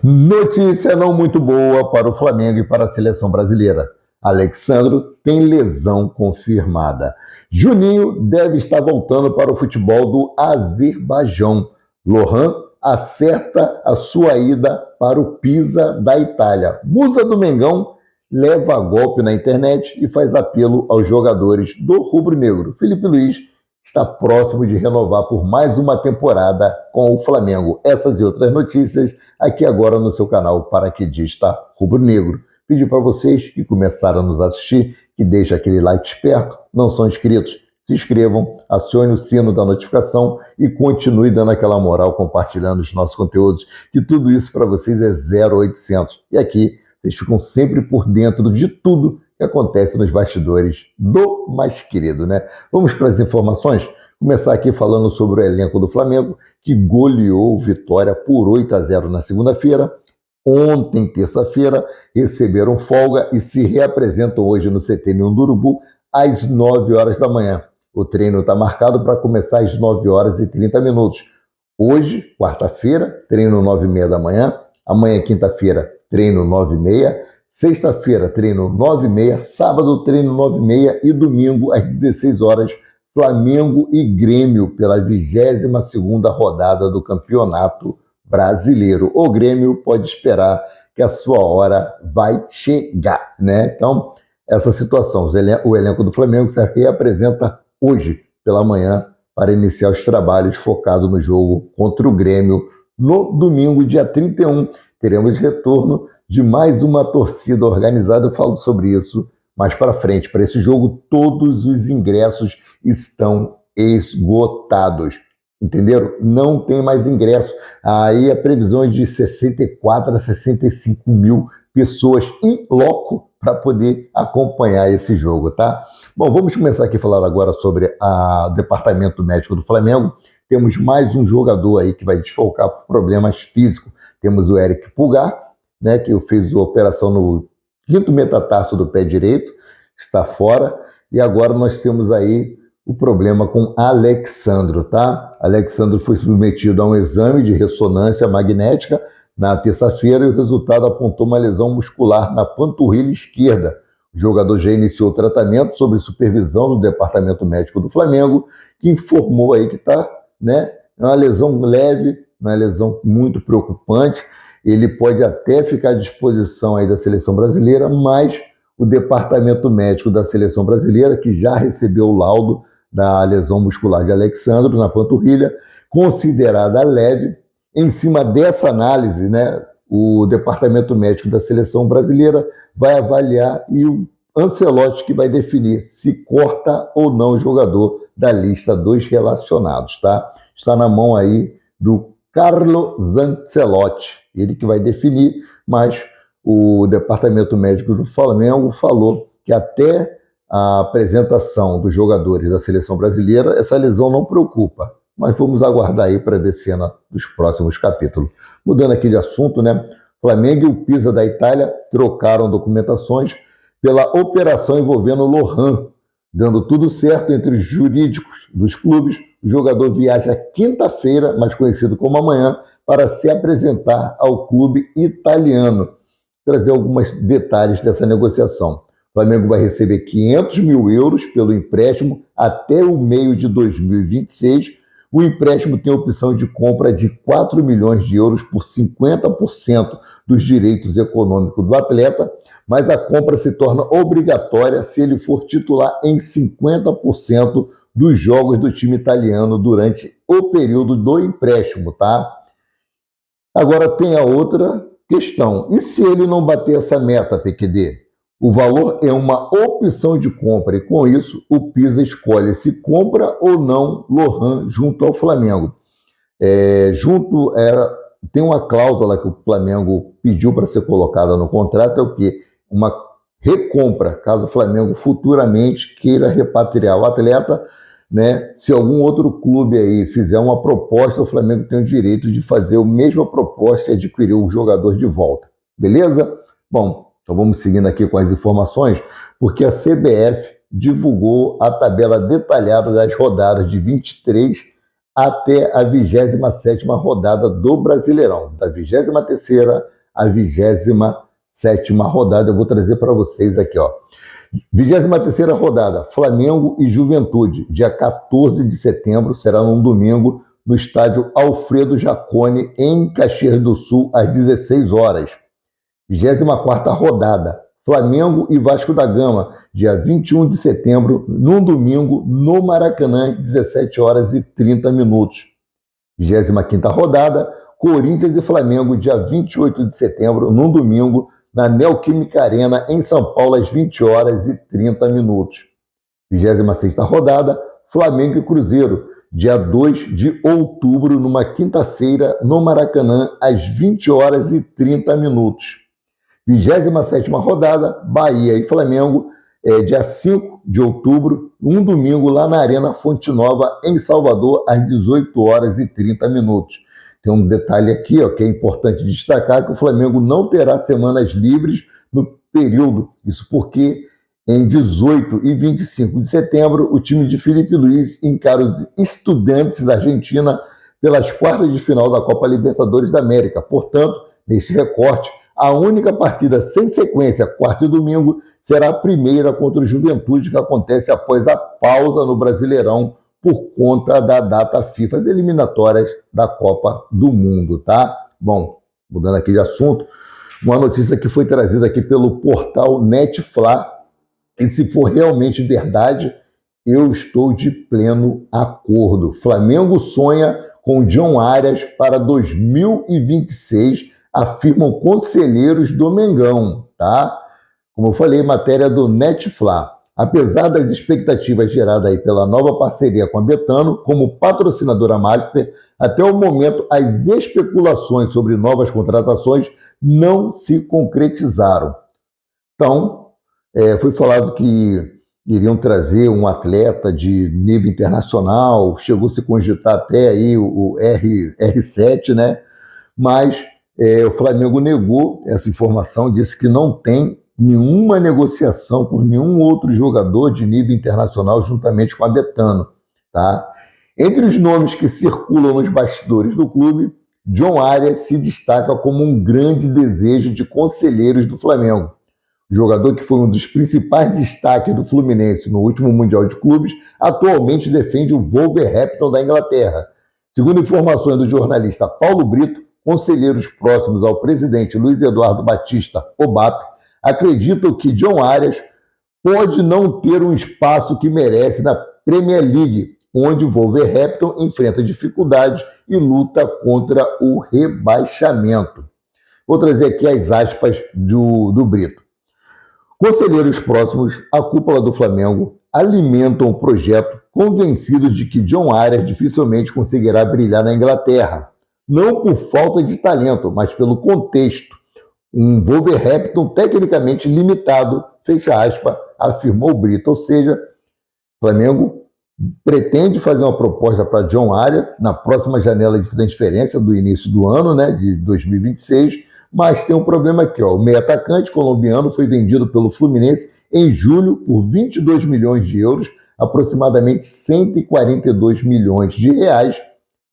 Notícia não muito boa para o Flamengo e para a seleção brasileira. Alexandro tem lesão confirmada. Juninho deve estar voltando para o futebol do Azerbaijão. Lohan acerta a sua ida para o Pisa da Itália. Musa do Mengão leva golpe na internet e faz apelo aos jogadores do rubro-negro. Felipe Luiz está próximo de renovar por mais uma temporada com o Flamengo. Essas e outras notícias aqui agora no seu canal Paraquedista Rubro-Negro. Pedir para vocês que começaram a nos assistir que deixem aquele like esperto, não são inscritos, se inscrevam, acione o sino da notificação e continue dando aquela moral compartilhando os nossos conteúdos, que tudo isso para vocês é 0800. E aqui vocês ficam sempre por dentro de tudo que acontece nos bastidores do mais querido, né? Vamos para as informações? Começar aqui falando sobre o elenco do Flamengo, que goleou Vitória por 8-0 na segunda-feira. Ontem, terça-feira, receberam folga e se reapresentam hoje no CT Ninho do Urubu às 9 horas da manhã. O treino está marcado para começar às 9 horas e 30 minutos. Hoje, quarta-feira, treino 9h30 da manhã. Amanhã, quinta-feira, treino 9h30. Sexta-feira, treino 9h30. Sábado, treino 9h30. E domingo, às 16 horas, Flamengo e Grêmio pela 22ª rodada do Campeonato Brasileiro. O Grêmio pode esperar que a sua hora vai chegar, né? Então, essa situação, o elenco do Flamengo se reapresenta hoje pela manhã para iniciar os trabalhos focado no jogo contra o Grêmio no domingo, dia 31. Teremos retorno de mais uma torcida organizada, eu falo sobre isso mais para frente. Para esse jogo, todos os ingressos estão esgotados. Entenderam? Não tem mais ingresso. Aí a previsão é de 64 a 65 mil pessoas em loco para poder acompanhar esse jogo, tá? Bom, vamos começar aqui a falar agora sobre o departamento médico do Flamengo. Temos mais um jogador aí que vai desfalcar por problemas físicos. Temos o Eric Pulgar, né, que fez a operação no 5º metatarso do pé direito, está fora. E agora nós temos aí o problema com Alexandro, tá? Alexandro foi submetido a um exame de ressonância magnética na terça-feira e o resultado apontou uma lesão muscular na panturrilha esquerda. O jogador já iniciou o tratamento sob supervisão do Departamento Médico do Flamengo, que informou aí que tá, né, é uma lesão leve, uma lesão muito preocupante. Ele pode até ficar à disposição aí da seleção brasileira, mas o Departamento Médico da seleção brasileira, que já recebeu o laudo da lesão muscular de Alexandro na panturrilha, considerada leve. Em cima dessa análise, né, o Departamento Médico da seleção brasileira vai avaliar e o Ancelotti que vai definir se corta ou não o jogador da lista dos relacionados, tá? Está na mão aí do Carlo Ancelotti, ele que vai definir, mas o Departamento Médico do Flamengo falou que até a apresentação dos jogadores da seleção brasileira, essa lesão não preocupa, mas vamos aguardar aí para ver cena dos próximos capítulos. Mudando aqui de assunto, né? Flamengo e o Pisa da Itália trocaram documentações pela operação envolvendo o Lohan, dando tudo certo entre os jurídicos dos clubes. O jogador viaja quinta-feira, mais conhecido como amanhã, para se apresentar ao clube italiano. Trazer alguns detalhes dessa negociação. O Flamengo vai receber 500 mil euros pelo empréstimo até o meio de 2026. O empréstimo tem a opção de compra de 4 milhões de euros por 50% dos direitos econômicos do atleta, mas a compra se torna obrigatória se ele for titular em 50% dos jogos do time italiano durante o período do empréstimo, tá? Agora tem a outra questão. E se ele não bater essa meta, PQD? O valor é uma opção de compra e, com isso, o Pisa escolhe se compra ou não Lohan junto ao Flamengo. Tem uma cláusula que o Flamengo pediu para ser colocada no contrato, é o quê? Uma recompra, caso o Flamengo futuramente queira repatriar o atleta, né? Se algum outro clube aí fizer uma proposta, o Flamengo tem o direito de fazer a mesma proposta e adquirir o jogador de volta. Beleza? Bom, então vamos seguindo aqui com as informações, porque a CBF divulgou a tabela detalhada das rodadas de 23 até a 27ª rodada do Brasileirão. Da 23ª à 27ª rodada, eu vou trazer para vocês aqui, ó. 23ª rodada, Flamengo e Juventude, dia 14 de setembro, será num domingo, no estádio Alfredo Jaconi, em Caxias do Sul, às 16 horas. 24ª rodada, Flamengo e Vasco da Gama, dia 21 de setembro, num domingo, no Maracanã, às 17 horas e 30 minutos. 25ª rodada, Corinthians e Flamengo, dia 28 de setembro, num domingo, na Neoquímica Arena, em São Paulo, às 20 horas e 30 minutos. 26ª rodada, Flamengo e Cruzeiro, dia 2 de outubro, numa quinta-feira, no Maracanã, às 20 horas e 30 minutos. 27ª rodada, Bahia e Flamengo, dia 5 de outubro, um domingo, lá na Arena Fonte Nova, em Salvador, às 18 horas e 30 minutos. Tem um detalhe aqui, ó, que é importante destacar, que o Flamengo não terá semanas livres no período. Isso porque em 18 e 25 de setembro, o time de Felipe Luiz encara os Estudiantes da Argentina pelas quartas de final da Copa Libertadores da América. Portanto, nesse recorte, a única partida sem sequência, quarta e domingo, será a primeira contra o Juventude, que acontece após a pausa no Brasileirão por conta da data FIFA, as eliminatórias da Copa do Mundo, tá? Bom, mudando aqui de assunto, uma notícia que foi trazida aqui pelo portal Netflix, e se for realmente verdade, eu estou de pleno acordo. Flamengo sonha com John Arias para 2026, afirmam conselheiros do Mengão, tá? Como eu falei, matéria do Netflix. Apesar das expectativas geradas aí pela nova parceria com a Betano, como patrocinadora master, até o momento as especulações sobre novas contratações não se concretizaram. Então, foi falado que iriam trazer um atleta de nível internacional, chegou-se a cogitar até aí o R7, né? Mas o Flamengo negou essa informação, disse que não tem nenhuma negociação por nenhum outro jogador de nível internacional juntamente com a Betano, tá? Entre os nomes que circulam nos bastidores do clube, John Arias se destaca como um grande desejo de conselheiros do Flamengo. O jogador que foi um dos principais destaques do Fluminense no último Mundial de Clubes, atualmente defende o Wolverhampton da Inglaterra. Segundo informações do jornalista Paulo Brito, conselheiros próximos ao presidente Luiz Eduardo Batista, o BAP, acreditam que John Arias pode não ter um espaço que merece na Premier League, onde o Wolverhampton enfrenta dificuldades e luta contra o rebaixamento. Vou trazer aqui as aspas do Brito. Conselheiros próximos à cúpula do Flamengo alimentam o projeto convencidos de que John Arias dificilmente conseguirá brilhar na Inglaterra, não por falta de talento, mas pelo contexto. Um Wolverhampton tecnicamente limitado, fecha aspas, afirmou Brito. Ou seja, o Flamengo pretende fazer uma proposta para John Arias na próxima janela de transferência do início do ano, né, de 2026, mas tem um problema aqui, ó. O meio atacante colombiano foi vendido pelo Fluminense em julho por 22 milhões de euros, aproximadamente 142 milhões de reais,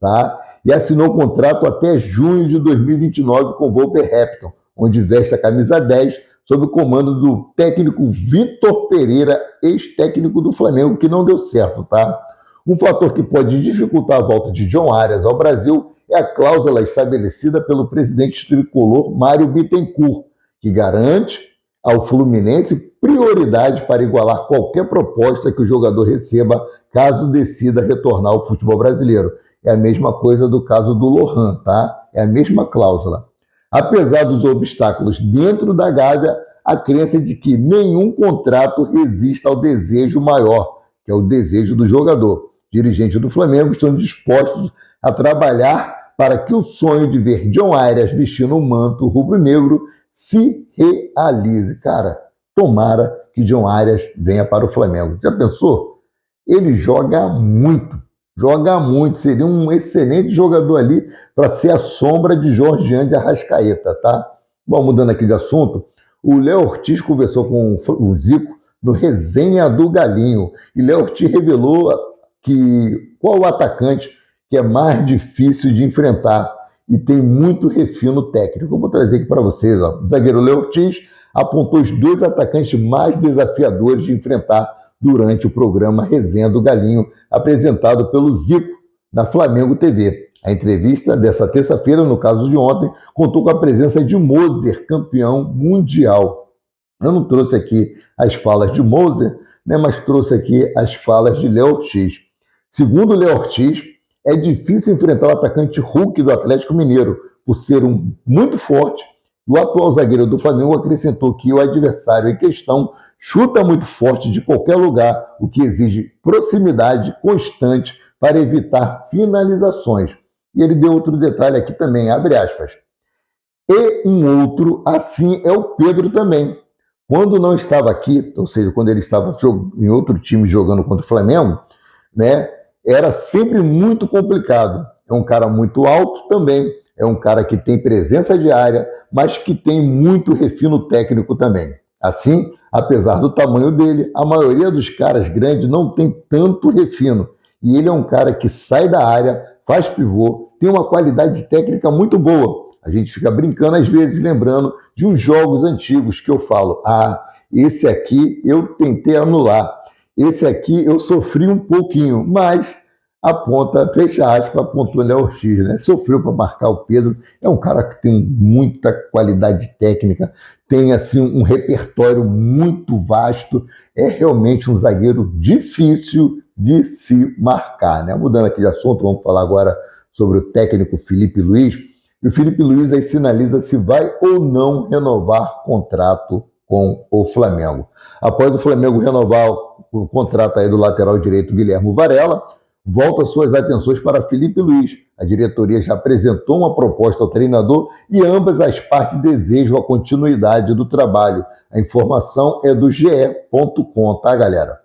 tá? E assinou contrato até junho de 2029 com o Wolverhampton, onde veste a camisa 10, sob o comando do técnico Vitor Pereira, ex-técnico do Flamengo, que não deu certo, tá? Um fator que pode dificultar a volta de John Arias ao Brasil é a cláusula estabelecida pelo presidente tricolor Mário Bittencourt, que garante ao Fluminense prioridade para igualar qualquer proposta que o jogador receba caso decida retornar ao futebol brasileiro. É a mesma coisa do caso do Lohan, tá? É a mesma cláusula. Apesar dos obstáculos dentro da Gávea, a crença de que nenhum contrato resista ao desejo maior, que é o desejo do jogador. Dirigentes do Flamengo estão dispostos a trabalhar para que o sonho de ver John Arias vestindo um manto rubro-negro se realize. Cara, tomara que John Arias venha para o Flamengo. Já pensou? Ele joga muito, seria um excelente jogador ali para ser a sombra de Georgian de Arrascaeta, tá? Bom, mudando aqui de assunto, o Léo Ortiz conversou com o Zico no Resenha do Galinho, e Léo Ortiz revelou que qual o atacante que é mais difícil de enfrentar e tem muito refino técnico. Eu vou trazer aqui para vocês. Ó. O zagueiro Léo Ortiz apontou os 2 atacantes mais desafiadores de enfrentar durante o programa Resenha do Galinho, apresentado pelo Zico na Flamengo TV. A entrevista dessa terça-feira, no caso de ontem, contou com a presença de Moser, campeão mundial. Eu não trouxe aqui as falas de Moser, né, mas trouxe aqui as falas de Léo Ortiz. Segundo Léo Ortiz, é difícil enfrentar o atacante Hulk do Atlético Mineiro, por ser muito forte. O atual zagueiro do Flamengo acrescentou que o adversário em questão chuta muito forte de qualquer lugar, o que exige proximidade constante para evitar finalizações. E ele deu outro detalhe aqui também, abre aspas. E um outro, assim é o Pedro também. Quando não estava aqui, ou seja, quando ele estava em outro time jogando contra o Flamengo, né, era sempre muito complicado. É um cara muito alto também, é um cara que tem presença de área, mas que tem muito refino técnico também. Assim, apesar do tamanho dele, a maioria dos caras grandes não tem tanto refino. E ele é um cara que sai da área, faz pivô, tem uma qualidade técnica muito boa. A gente fica brincando às vezes, lembrando de uns jogos antigos que eu falo, esse aqui eu tentei anular, esse aqui eu sofri um pouquinho, mas aponta, fecha aspas, apontou Léo Ortiz, né? Sofreu para marcar o Pedro, é um cara que tem muita qualidade técnica, tem assim um repertório muito vasto, é realmente um zagueiro difícil de se marcar, né? Mudando aqui de assunto, vamos falar agora sobre o técnico Felipe Luiz. E o Felipe Luiz aí sinaliza se vai ou não renovar contrato com o Flamengo. Após o Flamengo renovar o contrato aí do lateral direito Guilherme Varela, volta suas atenções para Felipe Luiz. A diretoria já apresentou uma proposta ao treinador e ambas as partes desejam a continuidade do trabalho. A informação é do ge.com, tá, galera?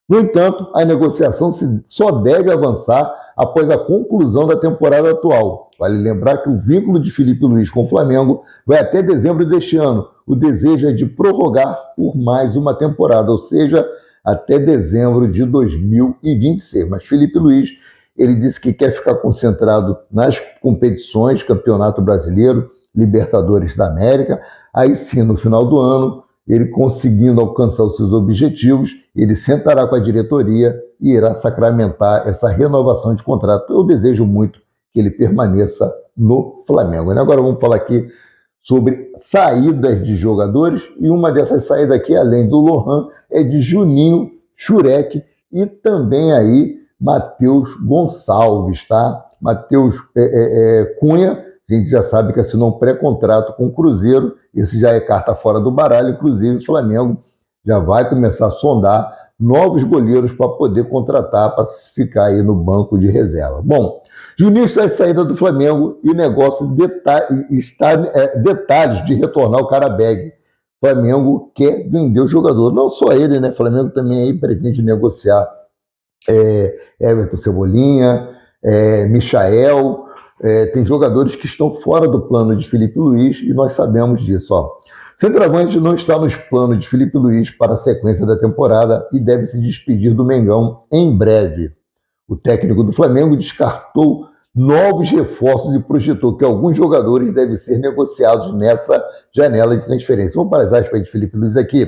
No entanto, a negociação só deve avançar após a conclusão da temporada atual. Vale lembrar que o vínculo de Felipe Luiz com o Flamengo vai até dezembro deste ano. O desejo é de prorrogar por mais uma temporada, ou seja, até dezembro de 2026. Mas Felipe Luiz, ele disse que quer ficar concentrado nas competições, Campeonato Brasileiro, Libertadores da América. Aí sim, no final do ano, ele conseguindo alcançar os seus objetivos, ele sentará com a diretoria e irá sacramentar essa renovação de contrato. Eu desejo muito que ele permaneça no Flamengo. Agora vamos falar aqui sobre saídas de jogadores, e uma dessas saídas aqui, além do Lohan, é de Juninho, Shurek e também aí Matheus Gonçalves, tá? Matheus Cunha, a gente já sabe que assinou um pré-contrato com o Cruzeiro, esse já é carta fora do baralho, inclusive o Flamengo já vai começar a sondar novos goleiros para poder contratar, para ficar aí no banco de reserva. Bom, Juninho está em saída do Flamengo e o negócio está detalhes de retornar o Carabeg. O Flamengo quer vender o jogador, não só ele, né? O Flamengo também aí pretende negociar Everton Cebolinha, Michael. Tem jogadores que estão fora do plano de Felipe Luiz e nós sabemos disso. Ó. Centroavante não está nos planos de Felipe Luiz para a sequência da temporada e deve se despedir do Mengão em breve. O técnico do Flamengo descartou novos reforços e projetou que alguns jogadores devem ser negociados nessa janela de transferência. Vamos para as aspas de Felipe Luiz aqui.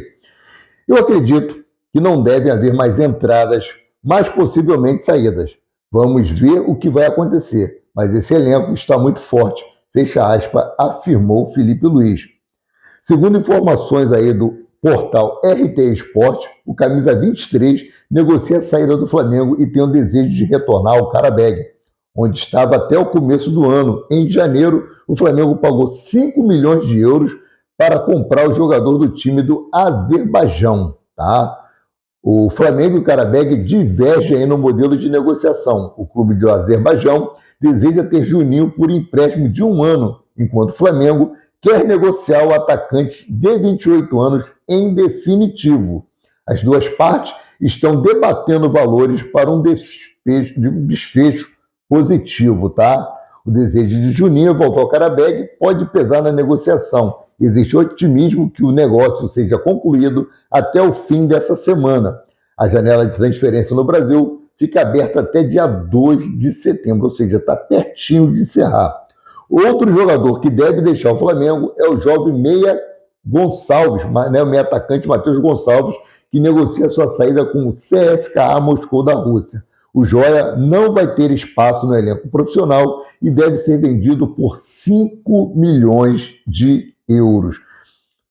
Eu acredito que não deve haver mais entradas, mas possivelmente saídas. Vamos ver o que vai acontecer. Mas esse elenco está muito forte, fecha aspas, afirmou Felipe Luiz. Segundo informações aí do portal RT Sport, o camisa 23 negocia a saída do Flamengo e tem o desejo de retornar ao Carabeg, onde estava até o começo do ano. Em janeiro, o Flamengo pagou 5 milhões de euros para comprar o jogador do time do Azerbaijão, tá? O Flamengo e o Carabeg divergem aí no modelo de negociação. O clube do Azerbaijão deseja ter Juninho por empréstimo de 1 ano, enquanto o Flamengo quer negociar o atacante de 28 anos em definitivo. As duas partes estão debatendo valores para um desfecho positivo, tá? O desejo de Juninho voltar ao Carabeg pode pesar na negociação. Existe otimismo que o negócio seja concluído até o fim dessa semana. A janela de transferência no Brasil fica aberta até dia 2 de setembro, ou seja, está pertinho de encerrar. Outro jogador que deve deixar o Flamengo é o jovem meia Gonçalves, né, o meia atacante Matheus Gonçalves, que negocia sua saída com o CSKA Moscou da Rússia. O Joia não vai ter espaço no elenco profissional e deve ser vendido por 5 milhões de euros.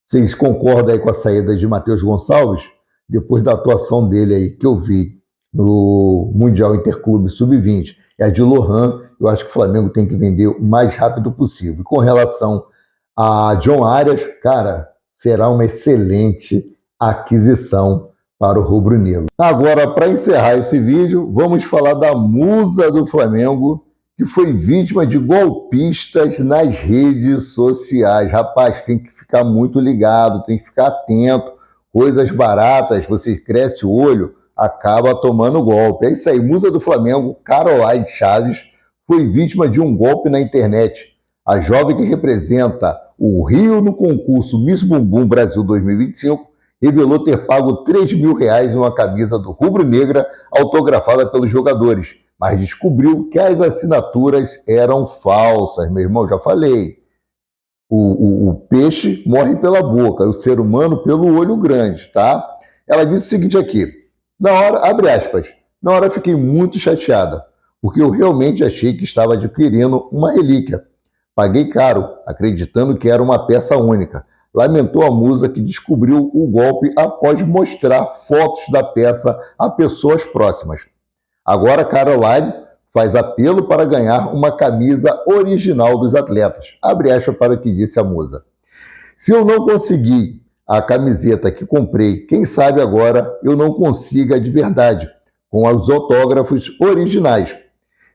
Vocês concordam aí com a saída de Matheus Gonçalves? Depois da atuação dele aí que eu vi no Mundial Interclube Sub-20, é a de Lohan, eu acho que o Flamengo tem que vender o mais rápido possível. E com relação a John Arias, cara, será uma excelente aquisição para o rubro-negro. Agora, para encerrar esse vídeo, vamos falar da musa do Flamengo, que foi vítima de golpistas nas redes sociais. Rapaz, tem que ficar muito ligado, tem que ficar atento. Coisas baratas, você cresce o olho, acaba tomando golpe. É isso aí, musa do Flamengo, Caroline Chaves, foi vítima de um golpe na internet. A jovem que representa o Rio no concurso Miss Bumbum Brasil 2025 revelou ter pago R$3.000 em uma camisa do Rubro Negra autografada pelos jogadores, mas descobriu que as assinaturas eram falsas. Meu irmão, já falei. O peixe morre pela boca, o ser humano pelo olho grande, tá? Ela disse o seguinte aqui, na hora, abre aspas, na hora fiquei muito chateada, porque eu realmente achei que estava adquirindo uma relíquia. Paguei caro, acreditando que era uma peça única. Lamentou a musa que descobriu o golpe após mostrar fotos da peça a pessoas próximas. Agora Caroline faz apelo para ganhar uma camisa original dos atletas. Abre aspas para o que disse a musa. Se eu não conseguir a camiseta que comprei, quem sabe agora eu não consiga de verdade, com os autógrafos originais.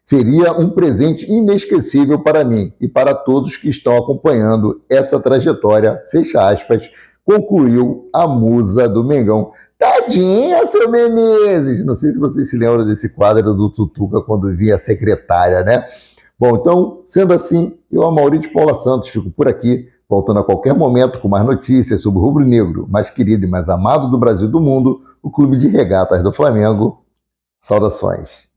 Seria um presente inesquecível para mim e para todos que estão acompanhando essa trajetória, fecha aspas, concluiu a musa do Mengão. Tadinha, seu Menezes! Não sei se vocês se lembram desse quadro do Tutuca quando vinha a secretária, né? Bom, então, sendo assim, eu, Amaury de Paula Santos, fico por aqui, voltando a qualquer momento com mais notícias sobre o rubro-negro, mais querido e mais amado do Brasil e do mundo, o Clube de Regatas do Flamengo. Saudações!